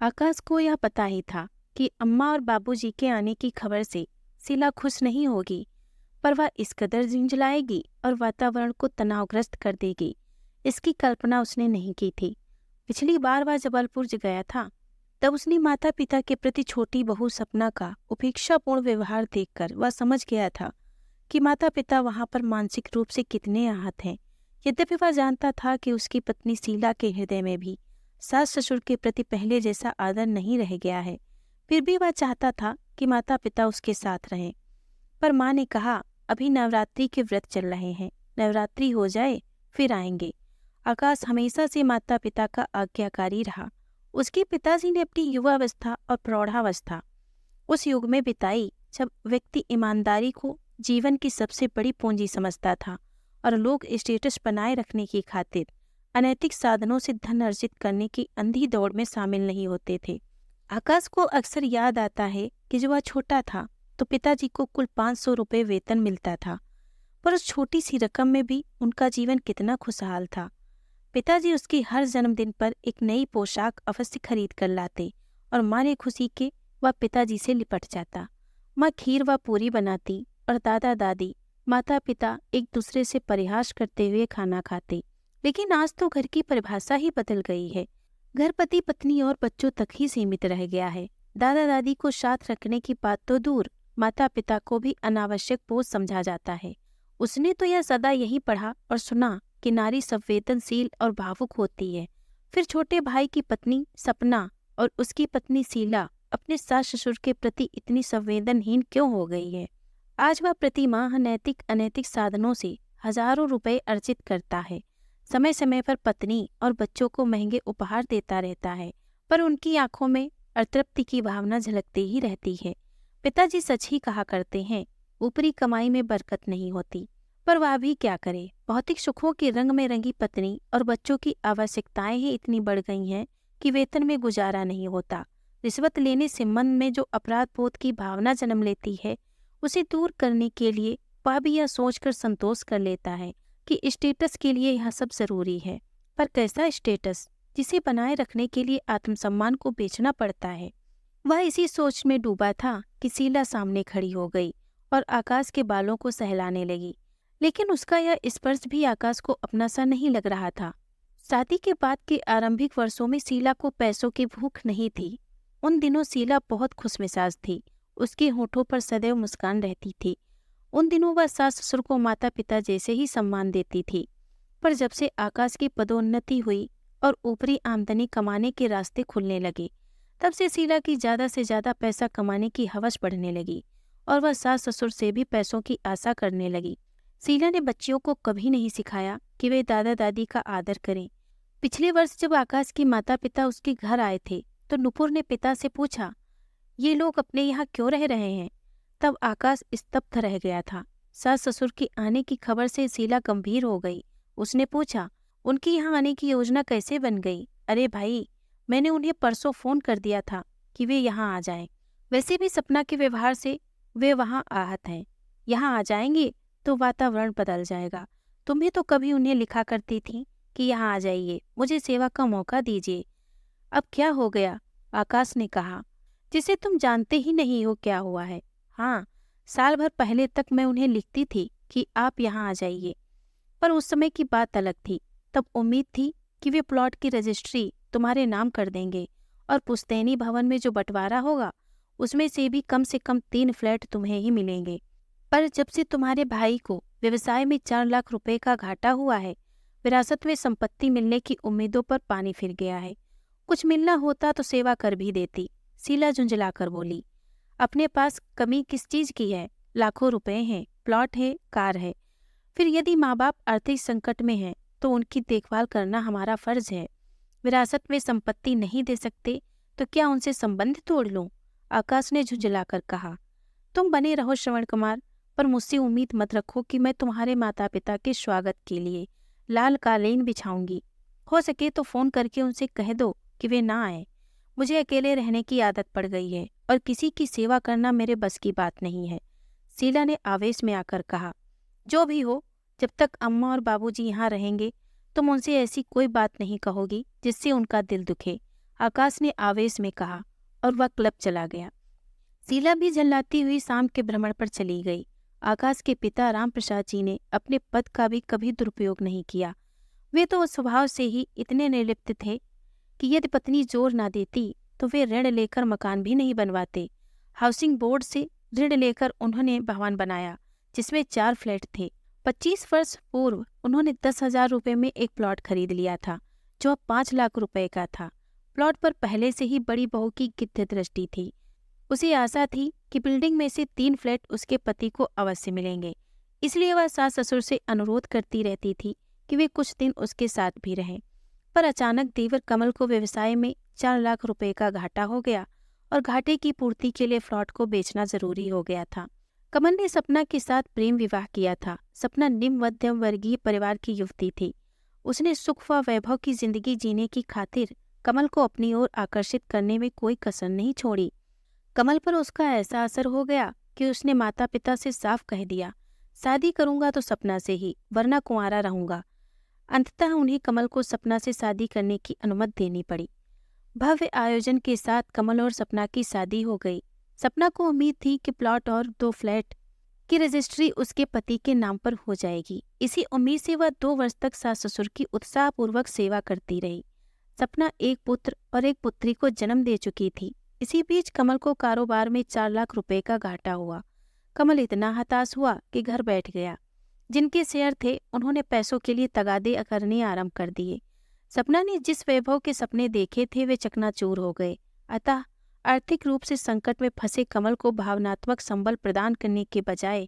आकाश को यह पता ही था कि अम्मा और बाबूजी के आने की खबर से शीला खुश नहीं होगी, पर वह इस कदर झुंझलाएगी और वातावरण को तनावग्रस्त कर देगी, इसकी कल्पना उसने नहीं की थी। पिछली बार वह जबलपुर गया था, तब उसने माता पिता के प्रति छोटी बहू सपना का उपेक्षापूर्ण व्यवहार देखकर वह समझ गया था कि माता पिता वहां पर मानसिक रूप से कितने आहत हैं। यद्यपि वह जानता था कि उसकी पत्नी शीला के हृदय में भी सास ससुर के प्रति पहले जैसा आदर नहीं रह गया है, फिर भी वह चाहता था कि माता पिता उसके साथ रहें। पर माँ ने कहा, अभी नवरात्रि के व्रत चल रहे हैं, नवरात्रि हो जाए फिर आएंगे। आकाश हमेशा से माता पिता का आज्ञाकारी रहा। उसके पिताजी ने अपनी युवावस्था और प्रौढ़ावस्था उस युग में बिताई जब व्यक्ति ईमानदारी को जीवन की सबसे बड़ी पूंजी समझता था और लोग स्टेटस बनाए रखने की खातिर अनैतिक साधनों से धन अर्जित करने की अंधी दौड़ में शामिल नहीं होते थे। आकाश को अक्सर याद आता है कि जब वह छोटा था तो पिताजी को कुल 500 रुपये वेतन मिलता था, पर उस छोटी सी रकम में भी उनका जीवन कितना खुशहाल था। पिताजी उसके हर जन्मदिन पर एक नई पोशाक अवश्य खरीद कर लाते और माँ ने खुशी के वह पिताजी से लिपट जाता। माँ खीर व पूरी बनाती और दादा दादी माता पिता एक दूसरे से परिहास करते हुए खाना खाते। लेकिन आज तो घर की परिभाषा ही बदल गई है। घर पति पत्नी और बच्चों तक ही सीमित रह गया है। दादा दादी को साथ रखने की बात तो दूर, माता पिता को भी अनावश्यक बोझ समझा जाता है। उसने तो यह सदा यही पढ़ा और सुना कि नारी संवेदनशील और भावुक होती है। फिर छोटे भाई की पत्नी सपना और उसकी पत्नी शीला अपने सास ससुर के प्रति इतनी संवेदनहीन क्यों हो गई है। आज वह प्रति माह नैतिक अनैतिक साधनों से हजारों रुपए अर्जित करता है, समय समय पर पत्नी और बच्चों को महंगे उपहार देता रहता है, पर उनकी आंखों में अतृप्ति की भावना झलकती ही रहती है। पिताजी सच ही कहा करते हैं, ऊपरी कमाई में बरकत नहीं होती। पर वह भी क्या करे, भौतिक सुखों के रंग में रंगी पत्नी और बच्चों की आवश्यकताएं ही इतनी बढ़ गई हैं कि वेतन में गुजारा नहीं होता। रिश्वत लेने से मन में जो अपराध बोध की भावना जन्म लेती है, उसे दूर करने के लिए वह भी यह सोचकर संतोष कर लेता है कि स्टेटस के लिए यह सब जरूरी है। पर कैसा स्टेटस जिसे बनाए रखने के लिए आत्मसम्मान को बेचना पड़ता है। वह इसी सोच में डूबा था कि शीला सामने खड़ी हो गई और आकाश के बालों को सहलाने लगी। लेकिन उसका यह स्पर्श भी आकाश को अपना सा नहीं लग रहा था। शादी के बाद के आरंभिक वर्षों में शीला को पैसों की भूख नहीं थी। उन दिनों शीला बहुत खुशमिजाज थी, उसके होठों पर सदैव मुस्कान रहती थी। उन दिनों वह सास ससुर को माता पिता जैसे ही सम्मान देती थी। पर जब से आकाश की पदोन्नति हुई और ऊपरी आमदनी कमाने के रास्ते खुलने लगे, तब से शीला की ज्यादा से ज्यादा पैसा कमाने की हवस बढ़ने लगी और वह सास ससुर से भी पैसों की आशा करने लगी। शीला ने बच्चियों को कभी नहीं सिखाया कि वे दादा दादी का आदर करें। पिछले वर्ष जब आकाश के माता पिता उसके घर आए थे तो नुपुर ने पिता से पूछा, ये लोग अपने यहाँ क्यों रह रहे हैं। तब आकाश स्तब्ध रह गया था। सास ससुर के आने की खबर से शीला गंभीर हो गई। उसने पूछा, उनकी यहाँ आने की योजना कैसे बन गई। अरे भाई, मैंने उन्हें परसों फोन कर दिया था कि वे यहाँ आ जाएं। वैसे भी सपना के व्यवहार से वे वहाँ आहत हैं। यहाँ आ जाएंगे तो वातावरण बदल जाएगा। तुम्हें तो कभी उन्हें लिखा करती थी कि यहाँ आ जाइए, मुझे सेवा का मौका दीजिए। अब क्या हो गया, आकाश ने कहा, जिसे तुम जानते ही नहीं हो क्या हुआ है। हाँ, साल भर पहले तक मैं उन्हें लिखती थी कि आप यहाँ आ जाइए, पर उस समय की बात अलग थी। तब उम्मीद थी कि वे प्लॉट की रजिस्ट्री तुम्हारे नाम कर देंगे और पुश्तैनी भवन में जो बंटवारा होगा उसमें से भी कम से कम 3 फ्लैट तुम्हें ही मिलेंगे। पर जब से तुम्हारे भाई को व्यवसाय में 4 लाख रुपए का घाटा हुआ है, विरासत में संपत्ति मिलने की उम्मीदों पर पानी फिर गया है। कुछ मिलना होता तो सेवा कर भी देती। शीला झुंझलाकर बोली, अपने पास कमी किस चीज की है। लाखों रुपए हैं, प्लॉट है, कार है। फिर यदि माँ बाप आर्थिक संकट में हैं तो उनकी देखभाल करना हमारा फर्ज है। विरासत में संपत्ति नहीं दे सकते तो क्या उनसे संबंध तोड़ लूं। आकाश ने झुंझलाकर कहा, तुम बने रहो श्रवण कुमार, पर मुझसे उम्मीद मत रखो कि मैं तुम्हारे माता पिता के स्वागत के लिए लाल कालीन बिछाऊंगी। हो सके तो फोन करके उनसे कह दो कि वे ना आए। मुझे अकेले रहने की आदत पड़ गई है और किसी की सेवा करना मेरे बस की बात नहीं है। शीला ने आवेश में आकर कहा, जो भी हो, जब तक अम्मा और बाबूजी यहाँ रहेंगे तुम उनसे ऐसी कोई बात नहीं कहोगी जिससे उनका दिल दुखे। आकाश ने आवेश में कहा और वह क्लब चला गया। शीला भी झल्लाती हुई शाम के भ्रमण पर चली गई। आकाश के पिता राम प्रसाद जी ने अपने पद का भी कभी दुरुपयोग नहीं किया। वे तो स्वभाव से ही इतने निर्लिप्त थे कि यदि पत्नी जोर ना देती तो वे ऋण लेकर मकान भी नहीं बनवाते। हाउसिंग बोर्ड से ऋण लेकर उन्होंने भवन बनाया जिसमें 4 फ्लैट थे। 25 वर्ष पूर्व उन्होंने 10,000 रुपये में एक प्लॉट खरीद लिया था जो अब 5 लाख रुपए का था। प्लॉट पर पहले से ही बड़ी बहू की गिद्ध दृष्टि थी। उसे आशा थी कि बिल्डिंग में से 3 फ्लैट उसके पति को अवश्य मिलेंगे, इसलिए वह सास ससुर से अनुरोध करती रहती थी कि वे कुछ दिन उसके साथ भी रहें। पर अचानक देवर कमल को व्यवसाय में 4 लाख रुपए का घाटा हो गया और घाटे की पूर्ति के लिए प्लॉट को बेचना जरूरी हो गया था। कमल ने सपना के साथ प्रेम विवाह किया था। सपना निम्न मध्यम वर्गीय परिवार की युवती थी। उसने सुख व वैभव की जिंदगी जीने की खातिर कमल को अपनी ओर आकर्षित करने में कोई कसर नहीं छोड़ी। कमल पर उसका ऐसा असर हो गया कि उसने माता पिता से साफ कह दिया, शादी करूंगा तो सपना से ही, वरना कुंवारा रहूंगा। अंततः उन्हें कमल को सपना से शादी करने की अनुमति देनी पड़ी। भव्य आयोजन के साथ कमल और सपना की शादी हो गई। सपना को उम्मीद थी कि प्लॉट और 2 फ्लैट की रजिस्ट्री उसके पति के नाम पर हो जाएगी। इसी उम्मीद से वह 2 वर्ष तक सास ससुर की उत्साहपूर्वक सेवा करती रही। सपना एक पुत्र और एक पुत्री को जन्म दे चुकी थी। इसी बीच कमल को कारोबार में 4 लाख रुपए का घाटा हुआ। कमल इतना हताश हुआ कि घर बैठ गया। जिनके शेयर थे उन्होंने पैसों के लिए तगादे करने आरंभ कर दिए। सपना ने जिस वैभव के सपने देखे थे वे चकनाचूर हो गए। अतः आर्थिक रूप से संकट में फंसे कमल को भावनात्मक संबल प्रदान करने के बजाय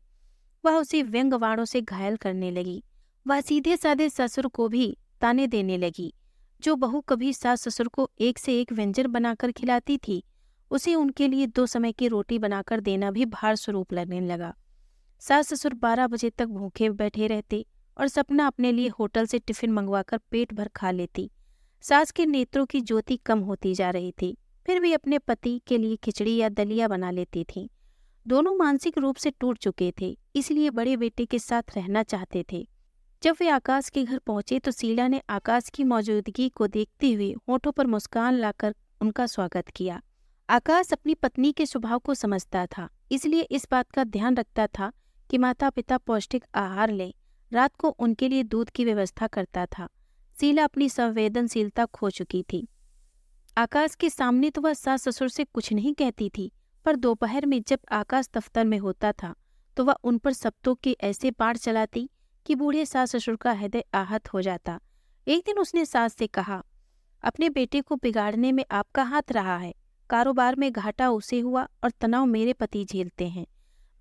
वह उसे व्यंग वाणों से घायल करने लगी। वह सीधे साधे ससुर को भी ताने देने लगी। जो बहू कभी सास ससुर को एक से एक व्यंजन बनाकर खिलाती थी, उसे उनके लिए 2 समय की रोटी बनाकर देना भी भार स्वरूप लगने लगा। सास ससुर 12 बजे तक भूखे बैठे रहते और सपना अपने लिए होटल से टिफिन मंगवाकर पेट भर खा लेती। सास के नेत्रों की ज्योति कम होती जा रही थी, फिर भी अपने पति के लिए खिचड़ी या दलिया बना लेती थीं। दोनों मानसिक रूप से टूट चुके थे, इसलिए बड़े बेटे के साथ रहना चाहते थे। जब वे आकाश के घर पहुंचे तो शीला ने आकाश की मौजूदगी को देखते हुए होठों पर मुस्कान लाकर उनका स्वागत किया। आकाश अपनी पत्नी के स्वभाव को समझता था, इसलिए इस बात का ध्यान रखता था कि माता पिता पौष्टिक आहार लें। रात को उनके लिए दूध की व्यवस्था करता था। शीला अपनी संवेदनशीलता खो चुकी थी। आकाश के सामने तो वह सास ससुर से कुछ नहीं कहती थी, पर दोपहर में जब आकाश दफ्तर में होता था तो वह उन पर शब्दों के ऐसे बाढ़ चलाती कि बूढ़े सास ससुर का हृदय आहत हो जाता। एक दिन उसने सास से कहा, अपने बेटे को बिगाड़ने में आपका हाथ रहा है। कारोबार में घाटा उसे हुआ और तनाव मेरे पति झेलते हैं।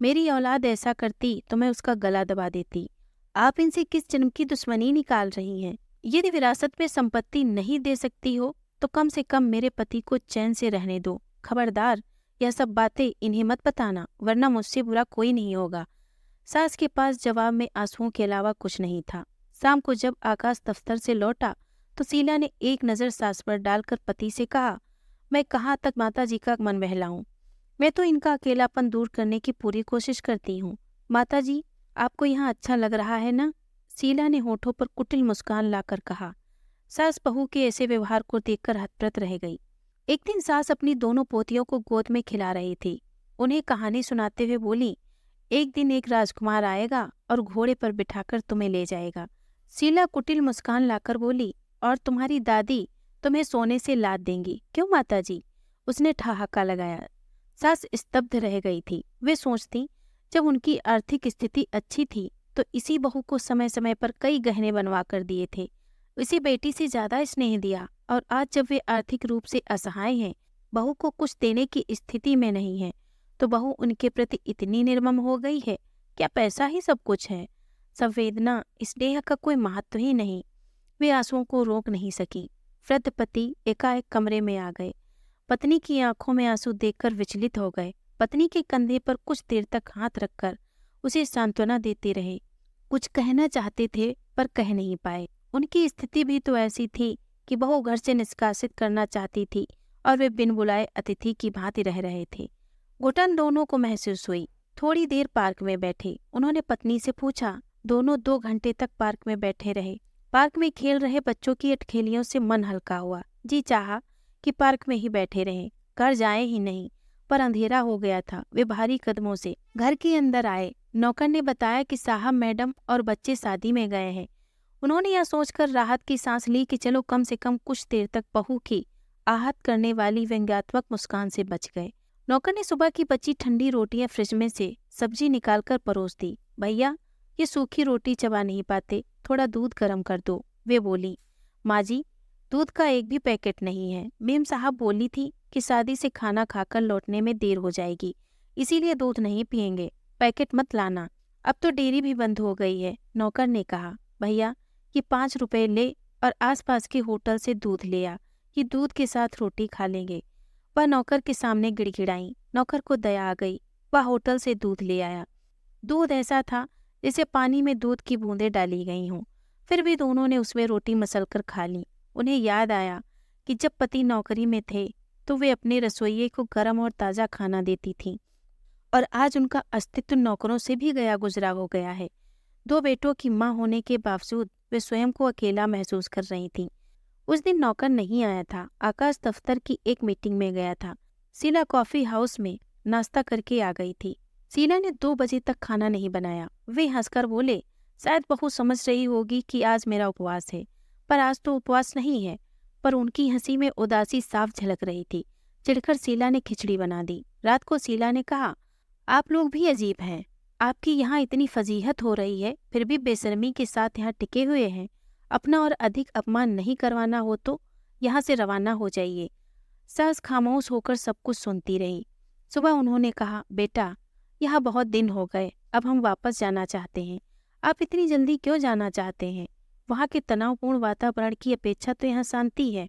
मेरी औलाद ऐसा करती तो मैं उसका गला दबा देती। आप इनसे किस जन्म की दुश्मनी निकाल रही हैं? यदि विरासत में संपत्ति नहीं दे सकती हो तो कम से कम मेरे पति को चैन से रहने दो। खबरदार, यह सब बातें इन्हें मत बताना, वरना मुझसे बुरा कोई नहीं होगा। सास के पास जवाब में आंसुओं के अलावा कुछ नहीं था। शाम को जब आकाश दफ्तर से लौटा तो शीला ने एक नज़र सास पर डालकर पति से कहा, मैं कहाँ तक माताजी का मन बहलाऊं? मैं तो इनका अकेलापन दूर करने की पूरी कोशिश करती हूँ। माताजी, आपको यहाँ अच्छा लग रहा है ना? शीला ने होठों पर कुटिल मुस्कान लाकर कहा। सास बहू के ऐसे व्यवहार को देखकर हतप्रत रह गई। एक दिन सास अपनी दोनों पोतियों को गोद में खिला रही थी। उन्हें कहानी सुनाते हुए बोली, एक दिन एक राजकुमार आएगा और घोड़े पर बिठाकर तुम्हें ले जाएगा। शीला कुटिल मुस्कान लाकर बोली, और तुम्हारी दादी तुम्हें सोने से लाद देंगी, क्यों माताजी? उसने ठहाका लगाया। सास स्तब्ध रह गई थी। वे सोचती, जब उनकी आर्थिक स्थिति अच्छी थी तो इसी बहू को समय समय पर कई गहने बनवा कर दिए थे। इसी बेटी से ज्यादा स्नेह दिया, और आज जब वे आर्थिक रूप से असहाय हैं, बहू को कुछ देने की स्थिति में नहीं है, तो बहू उनके प्रति इतनी निर्मम हो गई है। क्या पैसा ही सब कुछ है? संवेदना, स्नेह का कोई महत्व ही नहीं। वे आंसुओं को रोक नहीं सकी। वृद्ध पति एकाएक कमरे में आ गए। पत्नी की आंखों में आंसू देखकर विचलित हो गए। पत्नी के कंधे पर कुछ देर तक हाथ रखकर उसे सांत्वना देते रहे। कुछ कहना चाहते थे पर कह नहीं पाए। उनकी स्थिति भी तो ऐसी थी कि बहू घर से निष्कासित करना चाहती थी और वे बिन बुलाए अतिथि की भांति रह रहे थे। घुटन दोनों को महसूस हुई। थोड़ी देर पार्क में बैठे। उन्होंने पत्नी से पूछा। दोनों 2 घंटे तक पार्क में बैठे रहे। पार्क में खेल रहे बच्चों की अटखेलियों से मन हल्का हुआ। जी चाहा कि पार्क में ही बैठे रहें, घर जाए ही नहीं। पर अंधेरा हो गया था। वे भारी कदमों से घर के अंदर आए। नौकर ने बताया कि साहब, मैडम और बच्चे शादी में गए हैं। उन्होंने यह सोचकर राहत की सांस ली कि चलो कम से कम कुछ देर तक बहू की आहत करने वाली व्यंग्यात्मक मुस्कान से बच गए। नौकर ने सुबह की बची ठंडी रोटियां फ्रिज में से सब्जी निकालकर परोस दी। भैया, ये सूखी रोटी चबा नहीं पाते, थोड़ा दूध गर्म कर दो। वे बोली, माँ जी, दूध का एक भी पैकेट नहीं है। मेम साहब बोली थी कि शादी से खाना खाकर लौटने में देर हो जाएगी, इसीलिए दूध नहीं पियेंगे, पैकेट मत लाना। अब तो डेयरी भी बंद हो गई है। नौकर ने कहा, भैया, ये 5 रुपए ले और आसपास के होटल से दूध ले आ, ये दूध के साथ रोटी खा लेंगे। वह नौकर के सामने गिड़गिड़ाई। नौकर को दया आ गई। वह होटल से दूध ले आया। दूध ऐसा था जैसे पानी में दूध की बूंदें डाली गई हों। फिर भी दोनों ने उसमें रोटी मसलकर खा ली। उन्हें याद आया कि जब पति नौकरी में थे तो वे अपने रसोइये को गर्म और ताज़ा खाना देती थीं, और आज उनका अस्तित्व नौकरों से भी गया गुजरा हो गया है। 2 बेटों की माँ होने के बावजूद वे स्वयं को अकेला महसूस कर रही थीं। उस दिन नौकर नहीं आया था। आकाश दफ्तर की एक मीटिंग में गया था। शीला कॉफी हाउस में नाश्ता करके आ गई थी। शीला ने 2 बजे तक खाना नहीं बनाया। वे हंसकर बोले, शायद बहू समझ रही होगी कि आज मेरा उपवास है, पर आज तो उपवास नहीं है। पर उनकी हंसी में उदासी साफ झलक रही थी। चिढ़कर शीला ने खिचड़ी बना दी। रात को शीला ने कहा, आप लोग भी अजीब हैं। आपकी यहाँ इतनी फजीहत हो रही है, फिर भी बेशर्मी के साथ यहाँ टिके हुए हैं। अपना और अधिक अपमान नहीं करवाना हो तो यहाँ से रवाना हो जाइए। सास खामोश होकर सब कुछ सुनती रही। सुबह उन्होंने कहा, बेटा, यहाँ बहुत दिन हो गए, अब हम वापस जाना चाहते हैं। आप इतनी जल्दी क्यों जाना चाहते हैं? वहाँ के तनावपूर्ण वातावरण की अपेक्षा तो यहाँ शांति है।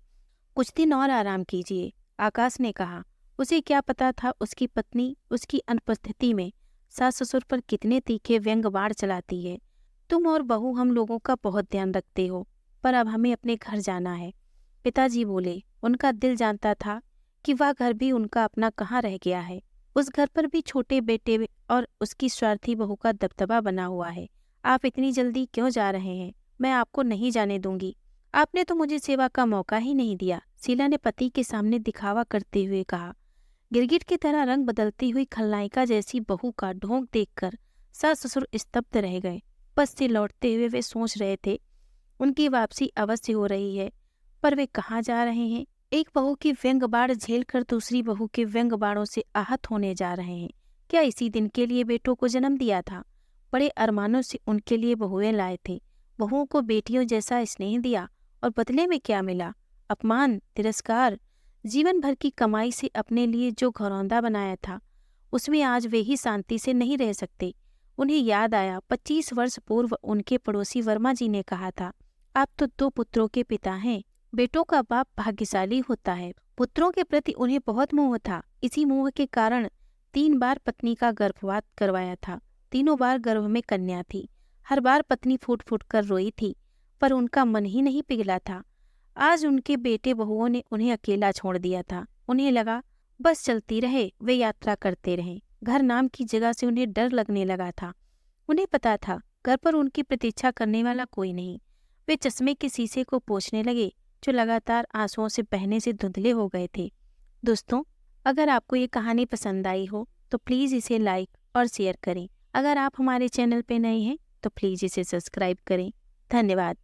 कुछ दिन और आराम कीजिए, आकाश ने कहा। उसे क्या पता था उसकी पत्नी उसकी अनुपस्थिति में सास ससुर पर कितने तीखे व्यंग बाण चलाती है। तुम और बहू हम लोगों का बहुत ध्यान रखते हो, पर अब हमें अपने घर जाना है। पिताजी बोले। उनका दिल जानता था कि वह घर भी उनका अपना कहाँ रह गया है। उस घर पर भी छोटे बेटे और उसकी स्वार्थी बहू का दबदबा बना हुआ है। आप इतनी जल्दी क्यों जा रहे हैं? मैं आपको नहीं जाने दूंगी। आपने तो मुझे सेवा का मौका ही नहीं दिया, शीला ने पति के सामने दिखावा करते हुए कहा। गिरगिट की तरह रंग बदलती हुई खलनायिका जैसी बहू का ढोंग देखकर सास ससुर स्तब्ध रह गए। बस से लौटते हुए वे सोच रहे थे, उनकी वापसी अवश्य हो रही है, पर वे कहाँ जा रहे हैं? एक बहू की व्यंग बाण झेल कर दूसरी बहू के व्यंग बाणों से आहत होने जा रहे हैं। क्या इसी दिन के लिए बेटों को जन्म दिया था? बड़े अरमानों से उनके लिए बहुएं लाए थे। बहुओं को बेटियों जैसा स्नेह दिया, और बदले में क्या मिला? अपमान, तिरस्कार। जीवन भर की कमाई से अपने लिए जो घरौंदा बनाया था, उसमें आज वे ही शांति से नहीं रह सकते। उन्हें याद आया 25 वर्ष पूर्व उनके पड़ोसी वर्मा जी ने कहा था, आप तो 2 पुत्रों के पिता हैं। बेटों का बाप भाग्यशाली होता है। पुत्रों के प्रति उन्हें बहुत मोह था। इसी मोह के कारण 3 बार पत्नी का गर्भपात करवाया था। तीनों बार गर्भ में कन्या थी। हर बार पत्नी फूट फूट कर रोई थी, पर उनका मन ही नहीं पिघला था। आज उनके बेटे बहुओं ने उन्हें अकेला छोड़ दिया था। उन्हें लगा बस चलती रहे, वे यात्रा करते रहें। घर नाम की जगह से उन्हें डर लगने लगा था। उन्हें पता था घर पर उनकी प्रतीक्षा करने वाला कोई नहीं। वे चश्मे के शीशे को पोंछने लगे, जो लगातार आंसुओं से बहने से धुंधले हो गए थे। दोस्तों, अगर आपको ये कहानी पसंद आई हो तो प्लीज़ इसे लाइक और शेयर करें। अगर आप हमारे चैनल पे नए हैं तो प्लीज़ इसे सब्सक्राइब करें। धन्यवाद।